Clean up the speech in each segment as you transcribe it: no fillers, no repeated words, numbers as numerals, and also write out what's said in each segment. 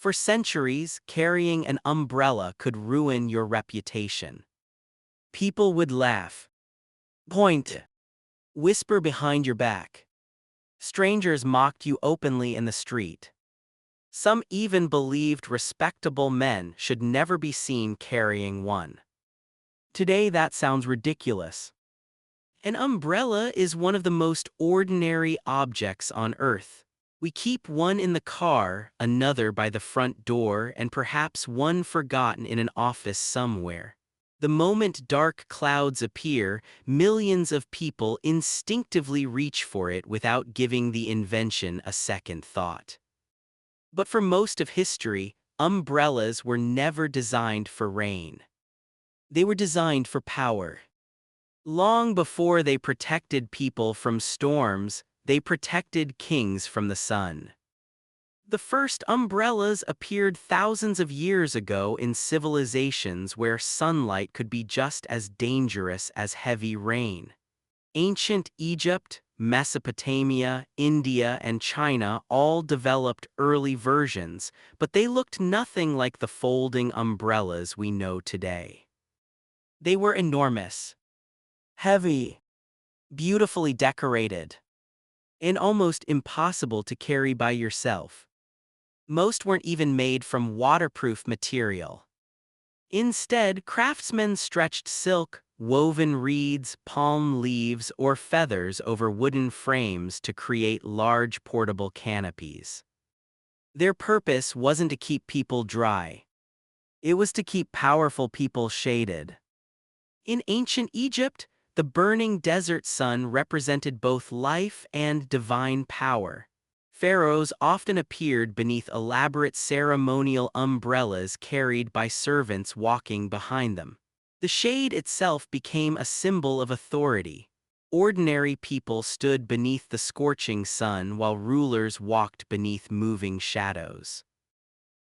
For centuries, carrying an umbrella could ruin your reputation. People would laugh, point, whisper behind your back. Strangers mocked you openly in the street. Some even believed respectable men should never be seen carrying one. Today that sounds ridiculous. An umbrella is one of the most ordinary objects on Earth. We keep one in the car, another by the front door, and perhaps one forgotten in an office somewhere. The moment dark clouds appear, millions of people instinctively reach for it without giving the invention a second thought. But for most of history, umbrellas were never designed for rain. They were designed for power. Long before they protected people from storms, they protected kings from the sun. The first umbrellas appeared thousands of years ago in civilizations where sunlight could be just as dangerous as heavy rain. Ancient Egypt, Mesopotamia, India, and China all developed early versions, but they looked nothing like the folding umbrellas we know today. They were enormous, heavy, beautifully decorated, and almost impossible to carry by yourself. Most weren't even made from waterproof material. Instead, craftsmen stretched silk, woven reeds, palm leaves, or feathers over wooden frames to create large portable canopies. Their purpose wasn't to keep people dry. It was to keep powerful people shaded. In ancient Egypt, the burning desert sun represented both life and divine power. Pharaohs often appeared beneath elaborate ceremonial umbrellas carried by servants walking behind them. The shade itself became a symbol of authority. Ordinary people stood beneath the scorching sun while rulers walked beneath moving shadows.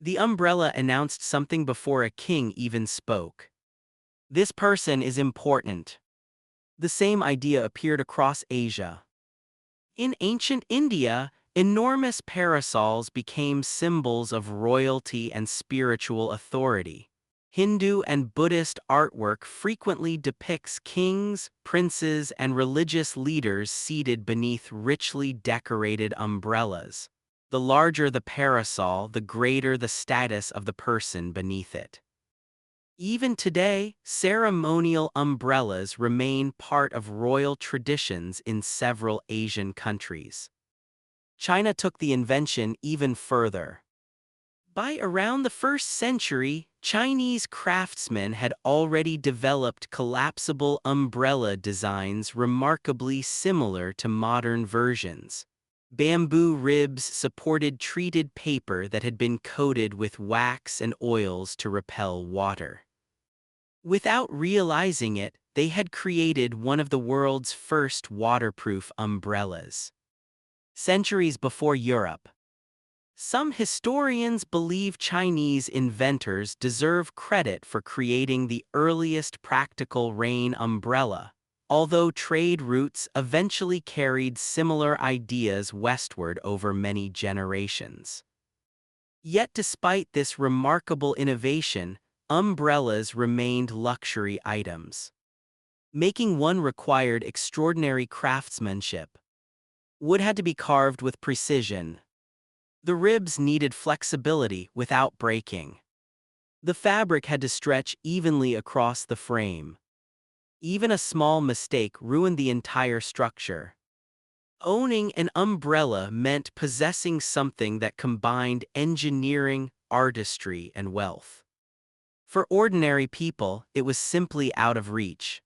The umbrella announced something before a king even spoke. This person is important. The same idea appeared across Asia. In ancient India, enormous parasols became symbols of royalty and spiritual authority. Hindu and Buddhist artwork frequently depicts kings, princes, and religious leaders seated beneath richly decorated umbrellas. The larger the parasol, the greater the status of the person beneath it. Even today, ceremonial umbrellas remain part of royal traditions in several Asian countries. China took the invention even further. By around the 1st century, Chinese craftsmen had already developed collapsible umbrella designs remarkably similar to modern versions. Bamboo ribs supported treated paper that had been coated with wax and oils to repel water. Without realizing it, they had created one of the world's first waterproof umbrellas. Centuries before Europe. Some historians believe Chinese inventors deserve credit for creating the earliest practical rain umbrella, although trade routes eventually carried similar ideas westward over many generations. Yet despite this remarkable innovation, umbrellas remained luxury items. Making one required extraordinary craftsmanship. Wood had to be carved with precision. The ribs needed flexibility without breaking. The fabric had to stretch evenly across the frame. Even a small mistake ruined the entire structure. Owning an umbrella meant possessing something that combined engineering, artistry, and wealth. For ordinary people, it was simply out of reach.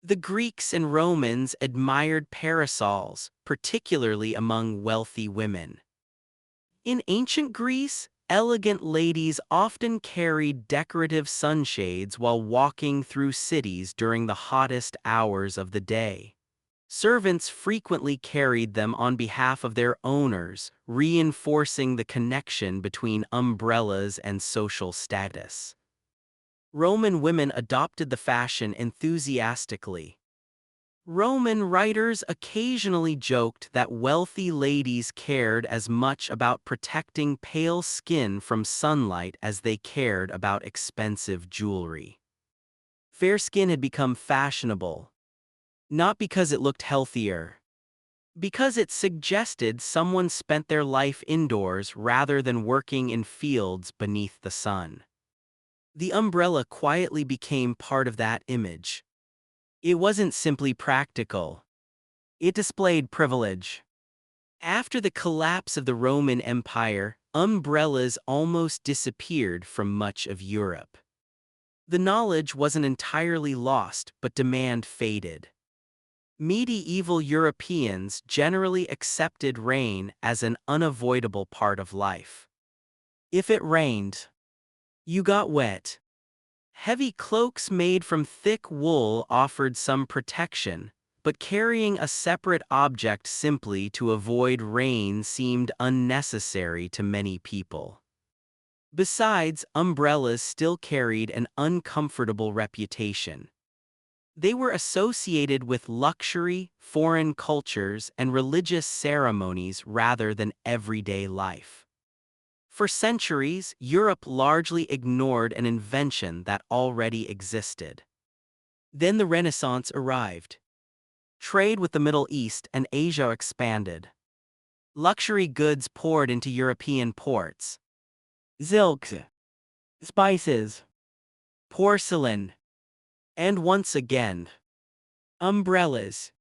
The Greeks and Romans admired parasols, particularly among wealthy women. In ancient Greece, elegant ladies often carried decorative sunshades while walking through cities during the hottest hours of the day. Servants frequently carried them on behalf of their owners, reinforcing the connection between umbrellas and social status. Roman women adopted the fashion enthusiastically. Roman writers occasionally joked that wealthy ladies cared as much about protecting pale skin from sunlight as they cared about expensive jewelry. Fair skin had become fashionable, not because it looked healthier, because it suggested someone spent their life indoors rather than working in fields beneath the sun. The umbrella quietly became part of that image. It wasn't simply practical. It displayed privilege. After the collapse of the Roman Empire, umbrellas almost disappeared from much of Europe. The knowledge wasn't entirely lost, but demand faded. Medieval Europeans generally accepted rain as an unavoidable part of life. If it rained, you got wet. Heavy cloaks made from thick wool offered some protection, but carrying a separate object simply to avoid rain seemed unnecessary to many people. Besides, umbrellas still carried an uncomfortable reputation. They were associated with luxury, foreign cultures, and religious ceremonies rather than everyday life. For centuries, Europe largely ignored an invention that already existed. Then the Renaissance arrived. Trade with the Middle East and Asia expanded. Luxury goods poured into European ports. Silks, spices, porcelain, and once again, umbrellas.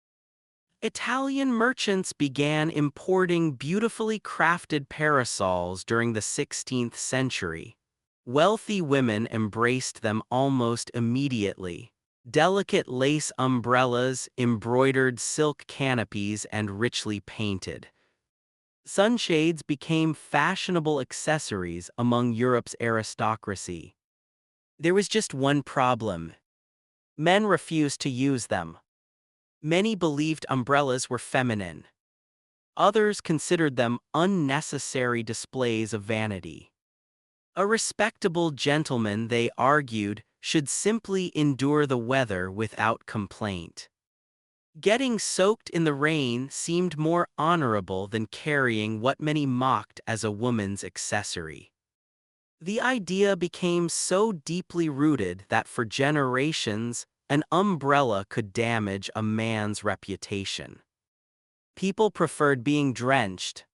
Italian merchants began importing beautifully crafted parasols during the 16th century. Wealthy women embraced them almost immediately. Delicate lace umbrellas, embroidered silk canopies, and richly painted sunshades became fashionable accessories among Europe's aristocracy. There was just one problem. Men refused to use them. Many believed umbrellas were feminine. Others considered them unnecessary displays of vanity. A respectable gentleman, they argued, should simply endure the weather without complaint. Getting soaked in the rain seemed more honorable than carrying what many mocked as a woman's accessory. The idea became so deeply rooted that for generations, an umbrella could damage a man's reputation. People preferred being drenched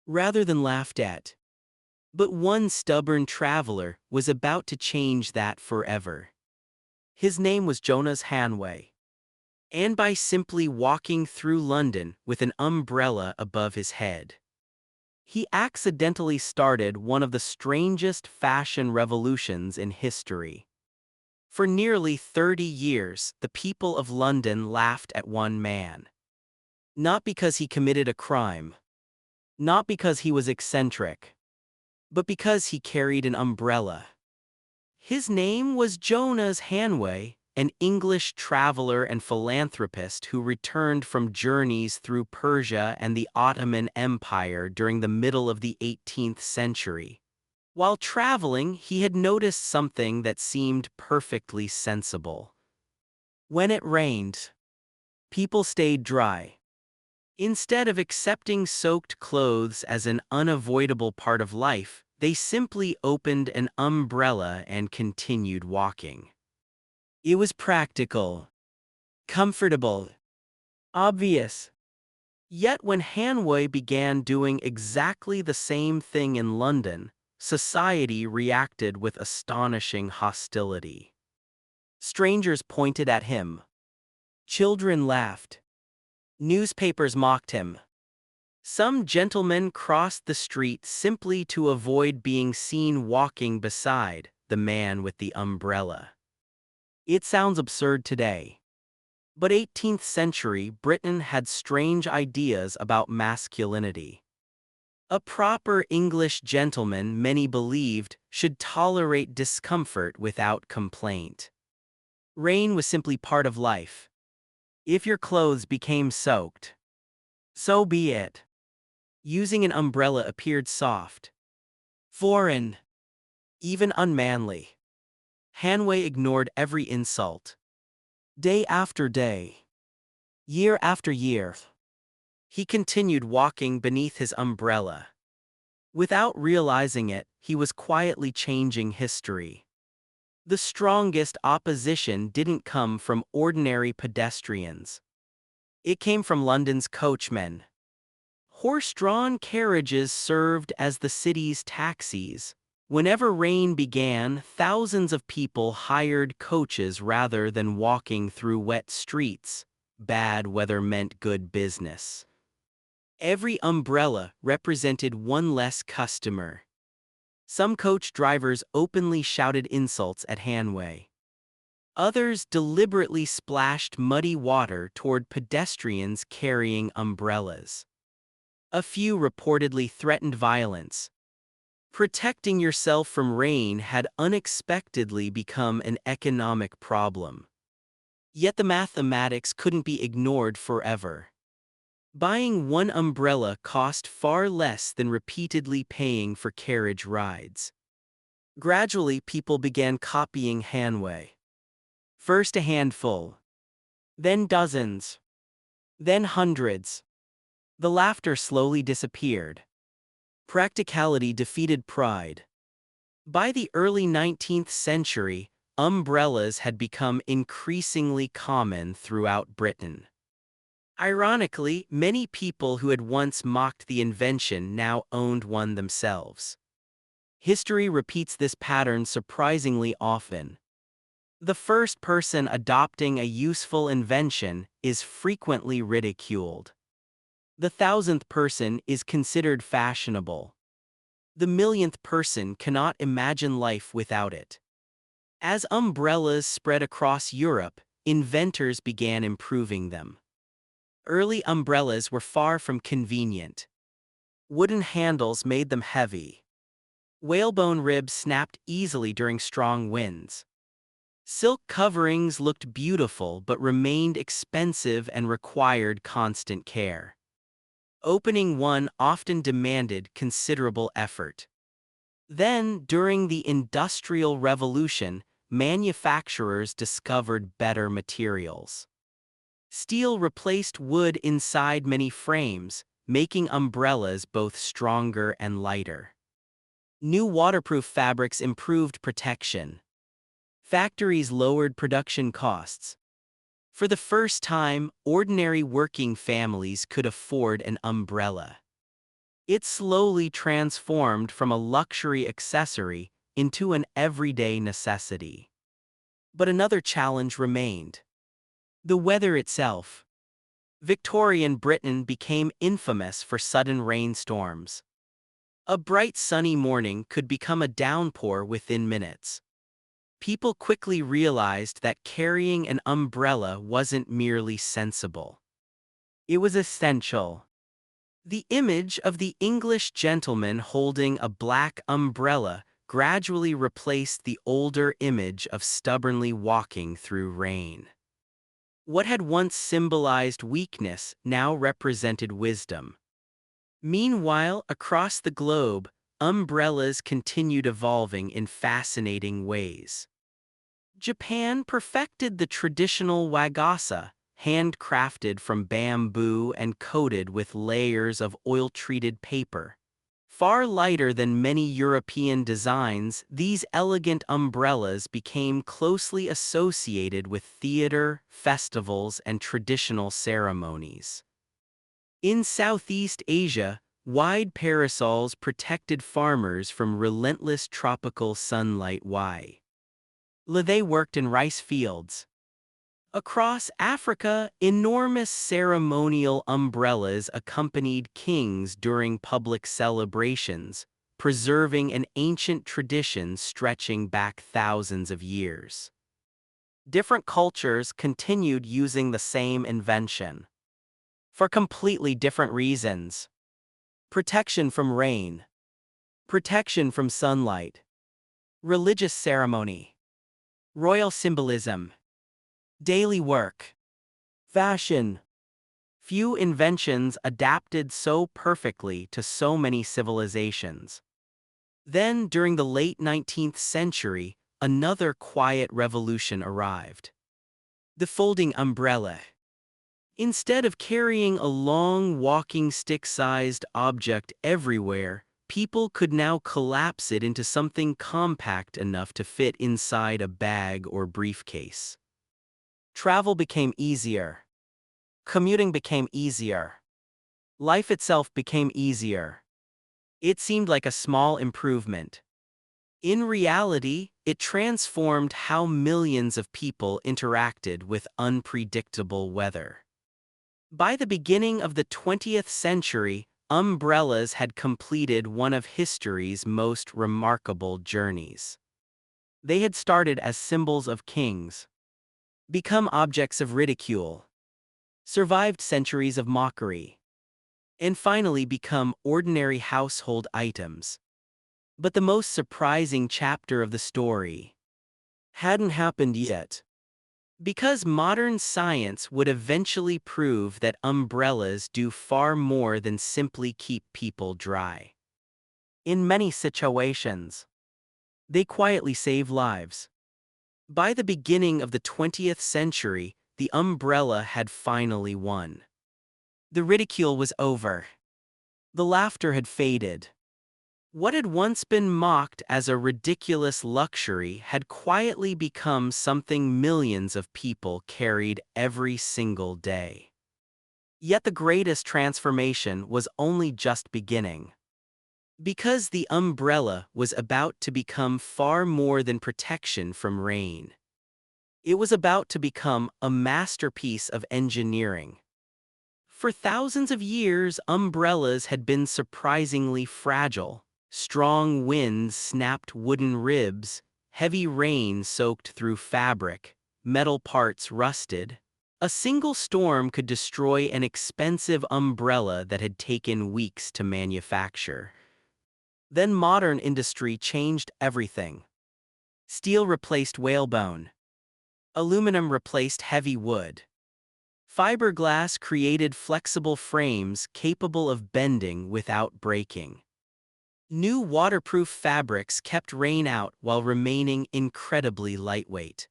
rather than laughed at. But one stubborn traveler was about to change that forever. His name was Jonas Hanway. And by simply walking through London with an umbrella above his head, he accidentally started one of the strangest fashion revolutions in history. For nearly 30 years, the people of London laughed at one man. Not because he committed a crime, not because he was eccentric, but because he carried an umbrella. His name was Jonas Hanway, an English traveler and philanthropist who returned from journeys through Persia and the Ottoman Empire during the middle of the 18th century. While traveling, he had noticed something that seemed perfectly sensible. When it rained, people stayed dry. Instead of accepting soaked clothes as an unavoidable part of life, they simply opened an umbrella and continued walking. It was practical, comfortable, obvious. Yet when Hanway began doing exactly the same thing in London, society reacted with astonishing hostility. Strangers pointed at him. Children laughed. Newspapers mocked him. Some gentlemen crossed the street simply to avoid being seen walking beside the man with the umbrella. It sounds absurd today. But 18th century Britain had strange ideas about masculinity. A proper English gentleman, many believed, should tolerate discomfort without complaint. Rain was simply part of life. If your clothes became soaked, so be it. Using an umbrella appeared soft, foreign, even unmanly. Hanway ignored every insult. Day after day, Year after year, he continued walking beneath his umbrella. Without realizing it, he was quietly changing history. The strongest opposition didn't come from ordinary pedestrians. It came from London's coachmen. Horse-drawn carriages served as the city's taxis. Whenever rain began, thousands of people hired coaches rather than walking through wet streets. Bad weather meant good business. Every umbrella represented one less customer. Some coach drivers openly shouted insults at Hanway. Others deliberately splashed muddy water toward pedestrians carrying umbrellas. A few reportedly threatened violence. Protecting yourself from rain had unexpectedly become an economic problem. Yet the mathematics couldn't be ignored forever. Buying one umbrella cost far less than repeatedly paying for carriage rides. Gradually, people began copying Hanway. First a handful, then dozens, then hundreds. The laughter slowly disappeared. Practicality defeated pride. By the early 19th century, umbrellas had become increasingly common throughout Britain. Ironically, many people who had once mocked the invention now owned one themselves. History repeats this pattern surprisingly often. The first person adopting a useful invention is frequently ridiculed. The 1,000th person is considered fashionable. The 1,000,000th person cannot imagine life without it. As umbrellas spread across Europe, inventors began improving them. Early umbrellas were far from convenient. Wooden handles made them heavy. Whalebone ribs snapped easily during strong winds. Silk coverings looked beautiful but remained expensive and required constant care. Opening one often demanded considerable effort. Then, during the Industrial Revolution, manufacturers discovered better materials. Steel replaced wood inside many frames, making umbrellas both stronger and lighter. New waterproof fabrics improved protection. Factories lowered production costs. For the first time, ordinary working families could afford an umbrella. It slowly transformed from a luxury accessory into an everyday necessity. But another challenge remained: the weather itself. Victorian Britain became infamous for sudden rainstorms. A bright sunny morning could become a downpour within minutes. People quickly realized that carrying an umbrella wasn't merely sensible. It was essential. The image of the English gentleman holding a black umbrella gradually replaced the older image of stubbornly walking through rain. What had once symbolized weakness now represented wisdom. Meanwhile, across the globe, umbrellas continued evolving in fascinating ways. Japan perfected the traditional wagasa, handcrafted from bamboo and coated with layers of oil-treated paper. Far lighter than many European designs, these elegant umbrellas became closely associated with theater, festivals, and traditional ceremonies. In Southeast Asia, wide parasols protected farmers from relentless tropical sunlight. They worked in rice fields. Across Africa, enormous ceremonial umbrellas accompanied kings during public celebrations, preserving an ancient tradition stretching back thousands of years. Different cultures continued using the same invention, for completely different reasons. Protection from rain, protection from sunlight, religious ceremony, royal symbolism, daily work, fashion. Few inventions adapted so perfectly to so many civilizations. Then, during the late 19th century, another quiet revolution arrived. The folding umbrella. Instead of carrying a long walking stick-sized object everywhere, people could now collapse it into something compact enough to fit inside a bag or briefcase. Travel became easier. Commuting became easier. Life itself became easier. It seemed like a small improvement. In reality, it transformed how millions of people interacted with unpredictable weather. By the beginning of the 20th century, umbrellas had completed one of history's most remarkable journeys. They had started as symbols of kings, become objects of ridicule, survived centuries of mockery, and finally become ordinary household items. But the most surprising chapter of the story hadn't happened yet. Because modern science would eventually prove that umbrellas do far more than simply keep people dry. In many situations, they quietly save lives. By the beginning of the 20th century, the umbrella had finally won. The ridicule was over. The laughter had faded. What had once been mocked as a ridiculous luxury had quietly become something millions of people carried every single day. Yet the greatest transformation was only just beginning. Because the umbrella was about to become far more than protection from rain. It was about to become a masterpiece of engineering. For thousands of years, umbrellas had been surprisingly fragile. Strong winds snapped wooden ribs, heavy rain soaked through fabric, metal parts rusted. A single storm could destroy an expensive umbrella that had taken weeks to manufacture. Then modern industry changed everything. Steel replaced whalebone. Aluminum replaced heavy wood. Fiberglass created flexible frames capable of bending without breaking. New waterproof fabrics kept rain out while remaining incredibly lightweight.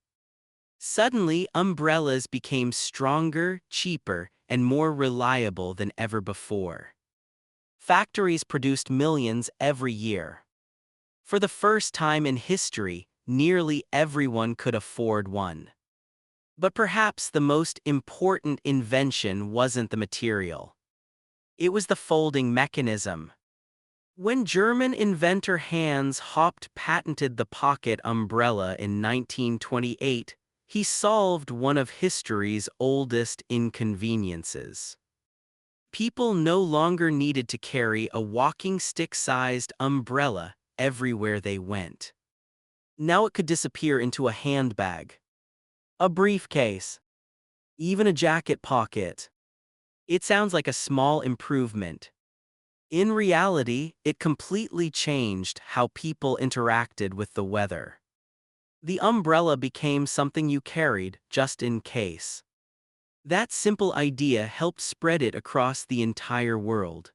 Suddenly, umbrellas became stronger, cheaper, and more reliable than ever before. Factories produced millions every year. For the first time in history, nearly everyone could afford one. But perhaps the most important invention wasn't the material. It was the folding mechanism. When German inventor Hans Haupt patented the pocket umbrella in 1928, he solved one of history's oldest inconveniences. People no longer needed to carry a walking stick-sized umbrella everywhere they went. Now it could disappear into a handbag, a briefcase, even a jacket pocket. It sounds like a small improvement. In reality, it completely changed how people interacted with the weather. The umbrella became something you carried just in case. That simple idea helped spread it across the entire world.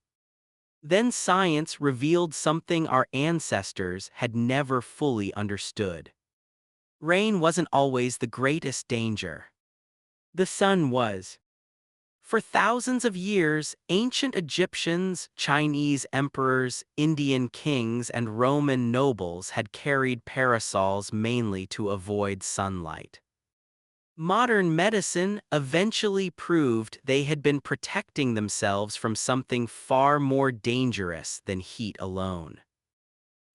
Then science revealed something our ancestors had never fully understood. Rain wasn't always the greatest danger. The sun was. For thousands of years, ancient Egyptians, Chinese emperors, Indian kings, and Roman nobles had carried parasols mainly to avoid sunlight. Modern medicine eventually proved they had been protecting themselves from something far more dangerous than heat alone.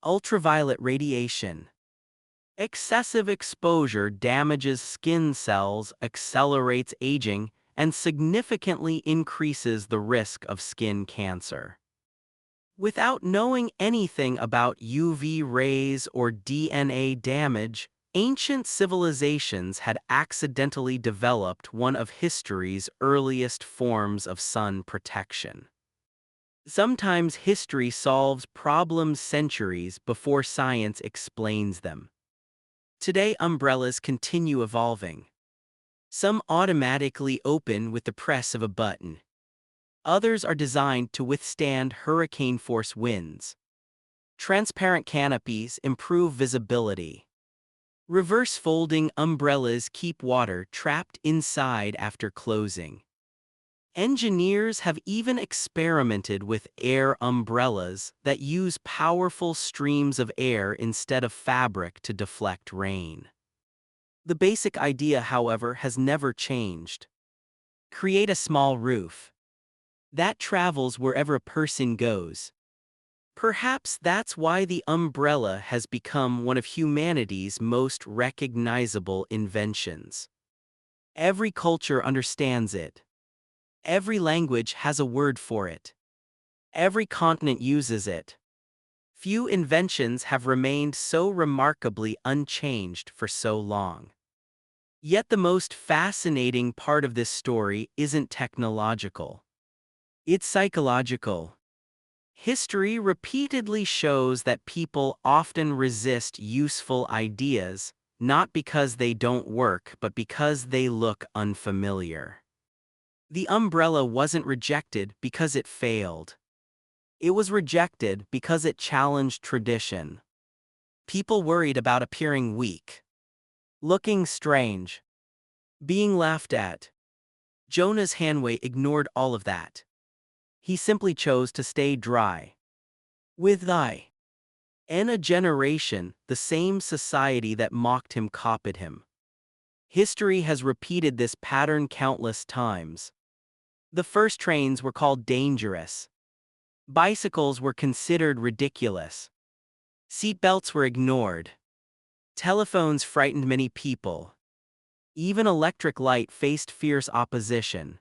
Ultraviolet radiation. Excessive exposure damages skin cells, accelerates aging, and significantly increases the risk of skin cancer. Without knowing anything about UV rays or DNA damage, ancient civilizations had accidentally developed one of history's earliest forms of sun protection. Sometimes history solves problems centuries before science explains them. Today, umbrellas continue evolving. Some automatically open with the press of a button. Others are designed to withstand hurricane-force winds. Transparent canopies improve visibility. Reverse folding umbrellas keep water trapped inside after closing. Engineers have even experimented with air umbrellas that use powerful streams of air instead of fabric to deflect rain. The basic idea, however, has never changed. Create a small roof that travels wherever a person goes. Perhaps that's why the umbrella has become one of humanity's most recognizable inventions. Every culture understands it. Every language has a word for it. Every continent uses it. Few inventions have remained so remarkably unchanged for so long. Yet the most fascinating part of this story isn't technological. It's psychological. History repeatedly shows that people often resist useful ideas, not because they don't work, but because they look unfamiliar. The umbrella wasn't rejected because it failed. It was rejected because it challenged tradition. People worried about appearing weak, looking strange, being laughed at. Jonas Hanway ignored all of that. He simply chose to stay dry. With a generation, the same society that mocked him copied him. History has repeated this pattern countless times. The first trains were called dangerous. Bicycles were considered ridiculous. Seatbelts were ignored. Telephones frightened many people. Even electric light faced fierce opposition.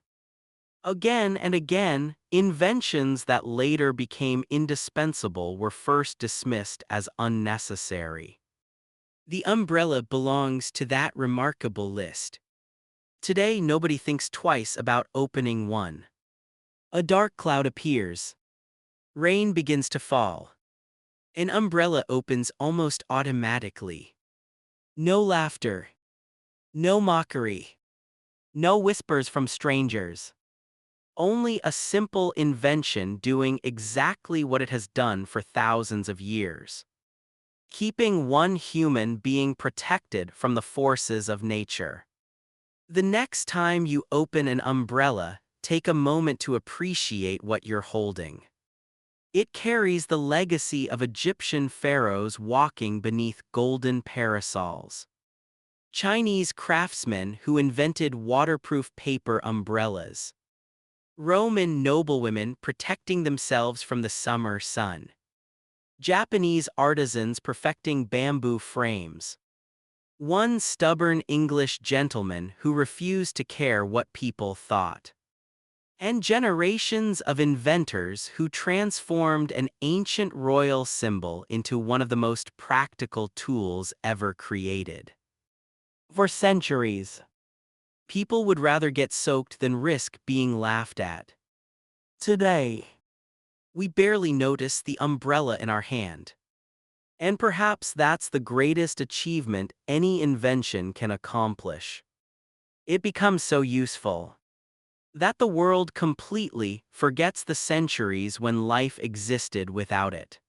Again and again, inventions that later became indispensable were first dismissed as unnecessary. The umbrella belongs to that remarkable list. Today, nobody thinks twice about opening one. A dark cloud appears. Rain begins to fall. An umbrella opens almost automatically. No laughter. No mockery. No whispers from strangers. Only a simple invention doing exactly what it has done for thousands of years. Keeping one human being protected from the forces of nature. The next time you open an umbrella, take a moment to appreciate what you're holding. It carries the legacy of Egyptian pharaohs walking beneath golden parasols. Chinese craftsmen who invented waterproof paper umbrellas. Roman noblewomen protecting themselves from the summer sun. Japanese artisans perfecting bamboo frames. One stubborn English gentleman who refused to care what people thought. And generations of inventors who transformed an ancient royal symbol into one of the most practical tools ever created. For centuries, people would rather get soaked than risk being laughed at. Today, we barely notice the umbrella in our hand. And perhaps that's the greatest achievement any invention can accomplish. It becomes so useful that the world completely forgets the centuries when life existed without it.